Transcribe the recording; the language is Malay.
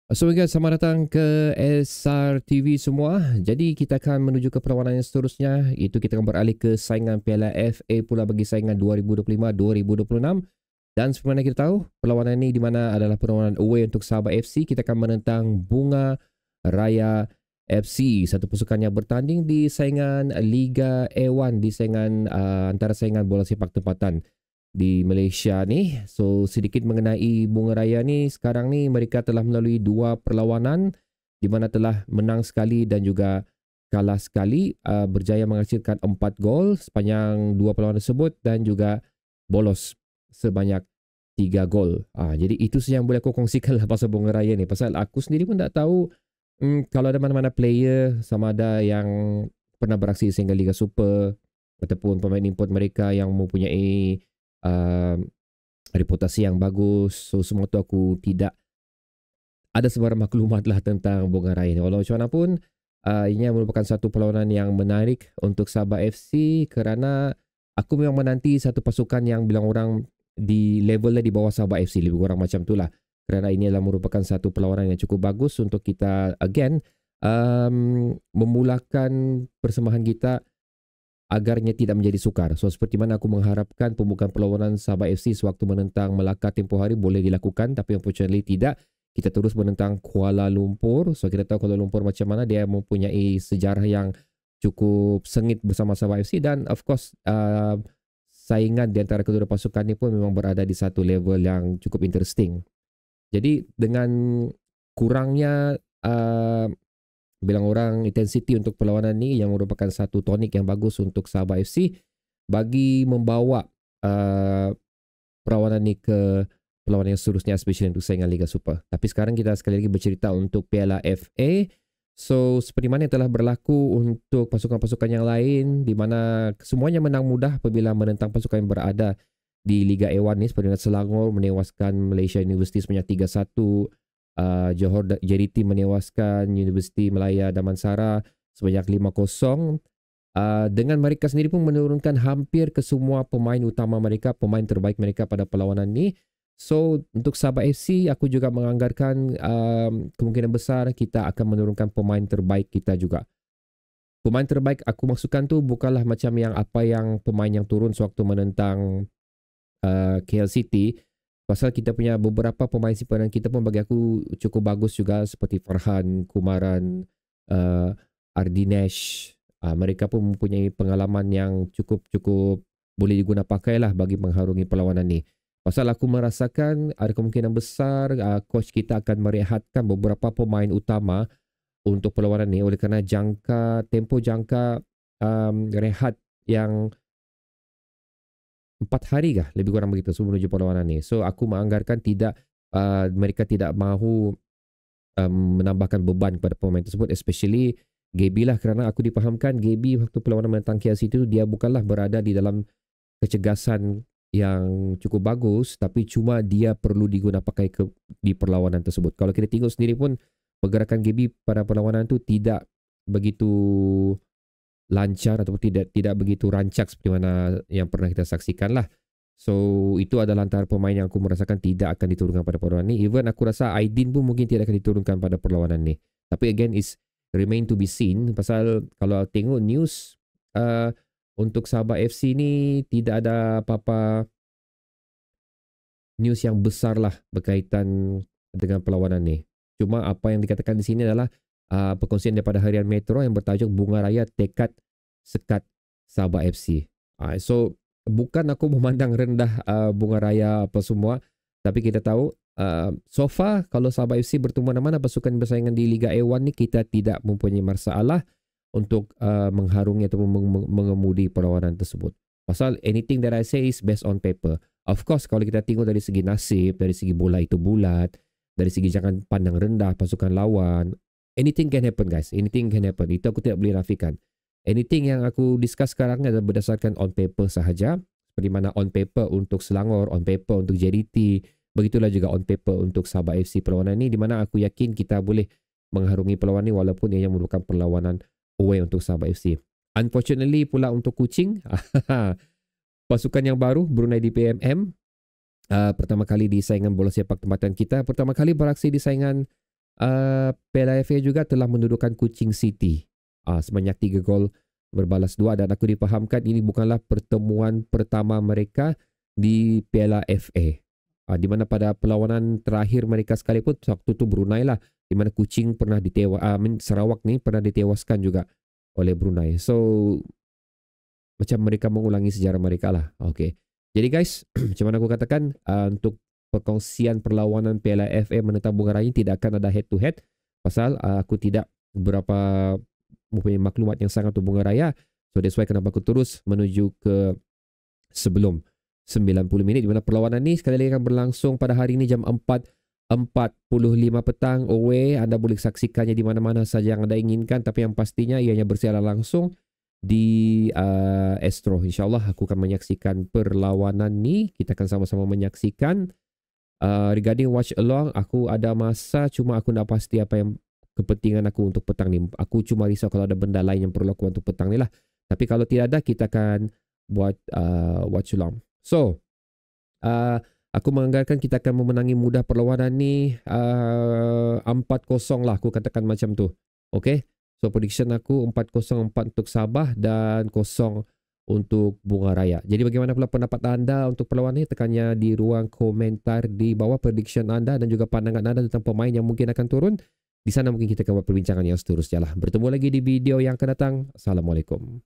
So guys, selamat datang ke SRTV semua. Jadi kita akan menuju ke perlawanan yang seterusnya. Itu kita akan beralih ke saingan Piala FA pula bagi saingan 2025-2026. Dan seperti mana kita tahu, perlawanan ini di mana adalah perlawanan away untuk Sabah FC. Kita akan menentang Bunga Raya FC. Satu pasukan yang bertanding di saingan Liga A1, di saingan antara saingan bola sepak tempatan di Malaysia ni. So sedikit mengenai Bunga Raya ni, sekarang ni mereka telah melalui dua perlawanan di mana telah menang sekali dan juga kalah sekali, berjaya menghasilkan 4 gol sepanjang dua perlawanan tersebut dan juga bolos sebanyak 3 gol. Jadi itu saja yang boleh aku kongsikan lah pasal Bunga Raya ni. Pasal aku sendiri pun tak tahu kalau ada mana-mana player sama ada yang pernah beraksi sehingga Liga Super ataupun pemain import mereka yang mempunyai reputasi yang bagus. So semua tu aku tidak ada sebarang maklumat lah tentang Bunga Raya ni. Walau macam mana pun, ini merupakan satu perlawanan yang menarik untuk Sabah FC kerana aku memang menanti satu pasukan yang bilang orang di levelnya di bawah Sabah FC, lebih kurang macam tu lah. Kerana ini adalah merupakan satu perlawanan yang cukup bagus untuk kita again memulakan persembahan kita agarnya tidak menjadi sukar. So seperti mana aku mengharapkan pembukaan perlawanan Sabah FC sewaktu menentang Melaka tempoh hari boleh dilakukan, tapi unfortunately tidak. Kita terus menentang Kuala Lumpur. So kita tahu Kuala Lumpur macam mana, dia mempunyai sejarah yang cukup sengit bersama Sabah FC dan of course saingan di antara kedua pasukan ini pun memang berada di satu level yang cukup interesting. Jadi dengan kurangnya bilang orang intensity untuk perlawanan ni yang merupakan satu tonik yang bagus untuk Sabah FC bagi membawa perlawanan ni ke perlawanan yang seterusnya, especially untuk saingan Liga Super. Tapi sekarang kita sekali lagi bercerita untuk Piala FA. So seperti mana yang telah berlaku untuk pasukan-pasukan yang lain di mana semuanya menang mudah apabila menentang pasukan yang berada di Liga A1 ni, seperti Selangor menewaskan Malaysia University sebanyak 3-1. Johor JDT menewaskan Universiti Malaya Damansara sebanyak 5-0. Dengan mereka sendiri pun menurunkan hampir ke semua pemain utama mereka, pemain terbaik mereka pada perlawanan ni. So untuk Sabah FC, aku juga menganggarkan kemungkinan besar kita akan menurunkan pemain terbaik kita juga. Pemain terbaik aku maksudkan tu bukanlah macam yang apa yang pemain yang turun sewaktu menentang KL City. Pasal kita punya beberapa pemain simpanan kita pun bagi aku cukup bagus juga, seperti Farhan, Kumaran, Ardinesh. Mereka pun mempunyai pengalaman yang cukup boleh diguna pakai lah bagi mengharungi perlawanan ni. Pasal aku merasakan ada kemungkinan besar coach kita akan merehatkan beberapa pemain utama untuk perlawanan ni oleh kerana tempoh jangka rehat yang 4 hari kah lebih kurang begitu sebelum menuju perlawanan ni. So aku menganggarkan mereka tidak mahu menambahkan beban kepada pemain tersebut, especially Gaby lah, kerana aku dipahamkan Gaby waktu perlawanan menentang KLC itu dia bukanlah berada di dalam kecergasan yang cukup bagus, tapi cuma dia perlu diguna pakai di perlawanan tersebut. Kalau kita tengok sendiri pun pergerakan Gaby pada perlawanan itu tidak begitu lancar ataupun tidak begitu rancak seperti mana yang pernah kita saksikan lah. So itu adalah antara pemain yang aku merasakan tidak akan diturunkan pada perlawanan ni. Even aku rasa Aidin pun mungkin tidak akan diturunkan pada perlawanan ni. Tapi again is remain to be seen. Pasal kalau tengok news untuk Sabah FC ni tidak ada apa-apa news yang besar lah berkaitan dengan perlawanan ni. Cuma apa yang dikatakan di sini adalah perkongsian daripada Harian Metro yang bertajuk Bunga Raya Tekad Sekat Sabah FC. So bukan aku memandang rendah Bunga Raya apa semua, tapi kita tahu so far kalau Sabah FC bertemu mana-mana pasukan bersaingan di Liga A1 ni, kita tidak mempunyai masalah untuk mengharungi ataupun mengemudi perlawanan tersebut. Pasal anything that I say is based on paper. Of course kalau kita tengok dari segi nasib, dari segi bola itu bulat, dari segi jangan pandang rendah pasukan lawan, anything can happen guys. Anything can happen. Itu aku tidak boleh nafikan. Anything yang aku discuss sekarang adalah berdasarkan on paper sahaja. Seperti mana on paper untuk Selangor, on paper untuk JDT. Begitulah juga on paper untuk Sabah FC perlawanan ni. Di mana aku yakin kita boleh mengharungi perlawanan ni walaupun ia merupakan perlawanan away untuk Sabah FC. Unfortunately pula untuk Kuching, pasukan yang baru Brunei DPMM, pertama kali di saingan bola sepak tempatan kita, pertama kali beraksi di saingan Piala FA juga telah mendudukan Kuching City sebanyak 3 gol berbalas 2, dan aku difahamkan ini bukanlah pertemuan pertama mereka di Piala FA. Di mana pada perlawanan terakhir mereka sekalipun waktu tu Brunei lah, di mana Kuching pernah Sarawak ni pernah ditewaskan juga oleh Brunei. So macam mereka mengulangi sejarah mereka lah. Okay. Jadi guys, macam mana aku katakan, untuk perkongsian perlawanan Piala FA menentang Bunga Raya tidak akan ada head to head pasal aku tidak berapa mempunyai maklumat yang sangat untuk Bunga Raya. So that's why kenapa aku terus menuju ke sebelum 90 minit, di mana perlawanan ni sekali lagi akan berlangsung pada hari ini jam 4.45 petang away. Anda boleh saksikannya di mana-mana saja yang anda inginkan, tapi yang pastinya ianya bersiaran langsung di Astro. InsyaAllah aku akan menyaksikan perlawanan ni. Kita akan sama-sama menyaksikan. Regarding watch along, aku ada masa, cuma aku nak pasti apa yang kepentingan aku untuk petang ni. Aku cuma risau kalau ada benda lain yang perlu aku untuk petang ni lah. Tapi kalau tidak ada, kita akan buat watch along. So, aku menganggarkan kita akan memenangi mudah perlawanan ni 4-0 lah, aku katakan macam tu. Okay, so prediction aku 4-0 untuk Sabah dan 0 untuk Bunga Raya. Jadi bagaimana pula pendapat anda untuk perlawanan ini? Tekannya di ruang komentar di bawah prediction anda dan juga pandangan anda tentang pemain yang mungkin akan turun. Di sana mungkin kita akan buat perbincangan yang seterusnya lah. Bertemu lagi di video yang akan datang. Assalamualaikum.